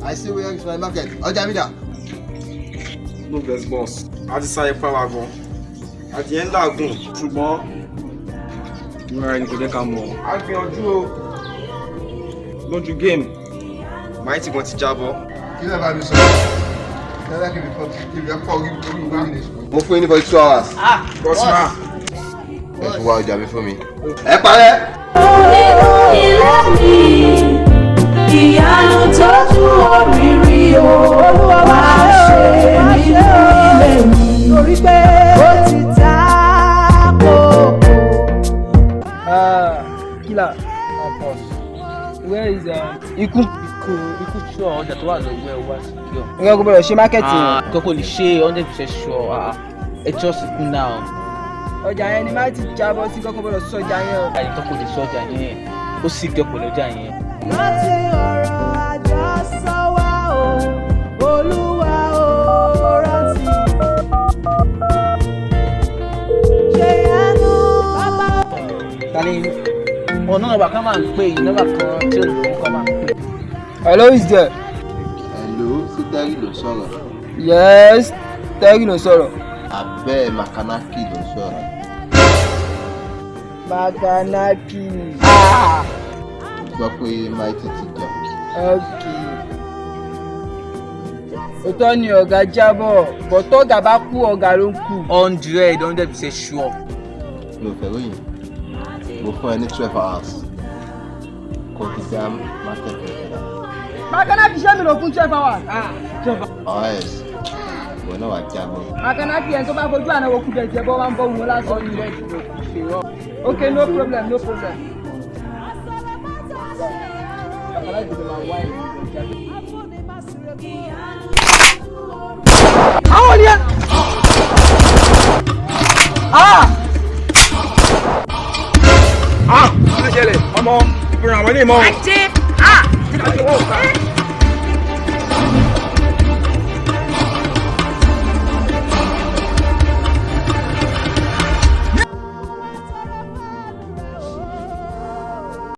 I see where is my market. Ọjà mi dà. No vex boss. A ti sáré power gan. Àti ẹ̀ ń làágùn. Ṣùgbọ́n ìmọ̀ràn ẹni kò jẹ́ ká mọ̀. A gbìyànjú o. Lójú game, Mighty gan ti jábọ́. Kí ló bá mi sọ? Tẹ́lẹ̀ kí n fọ́ kí n fọ́ orí mi. Mo fún yín ní for 2 hours. Boss ma. Ẹ tún wá ọjà mi fún mi. Ẹ parẹ́. Nínú ilé mi, ìyanu tójú òrìrì o, wá ṣe nínú ilé mi. Torí pé ó ti ta kókó. Killer, boss. Where is Ikú sure ọjà tó wà lọ́wọ́ ẹ̀ wá sí yọ. Nǹkan kò bẹ̀rẹ̀ ṣe mákẹ́tì yẹn. Nǹkan kò lè ṣe 100% sure. Ẹ just Ikú now. Ọjà yẹn ni máa ti jábọ́ sí kọ́kọ́ bẹ̀rẹ̀ sọ́jà yẹn. Àyíká kò lè sọ́jà yẹn. Ó sì gẹ̀pọ̀ lọ́jà yẹn. Láti ọ̀rọ̀ àjọsọ wa o, Olúwa o rántí. Ṣé yẹnu bàbá? Tani ọ̀nà ọ̀bà kan máa ń pè yìí nọ́mbà kan tí ó lè fún kan máa ń pè. Hello, is there? Hello, sí Terry ló sọ̀rọ̀. Yes, Terry ló sọ̀rọ̀. Abẹ́ Makanaki ló sọ̀rọ̀. Makanaki. Gbọ́ pé Mighty ti jọ. Okay. Òótọ́ ni ọ̀gá jábọ̀, but tọ́gà bá kú ọ̀gá ló ń kú. 100% sure. Mi ò fẹ́ ròyìn. Mo fún ẹ ní 12 hours. Kò ti dá market rẹ̀. Makanaki ṣé mi lò fún 12 hours? 12 hours. Ọ̀hẹ́s, ìwọ náà wà jábọ̀. Makanaki ẹni tó bá fojú àná okùn bẹ̀ jẹ́ bọ́ wá ń bọ́ wọn lásán ní rẹ̀. Okay, no problem, no problem. Àwọn ni ẹ. Kí ló ṣẹlẹ̀? Ọmọ ìbúra àwọn ilé ìmọ̀. Ajé!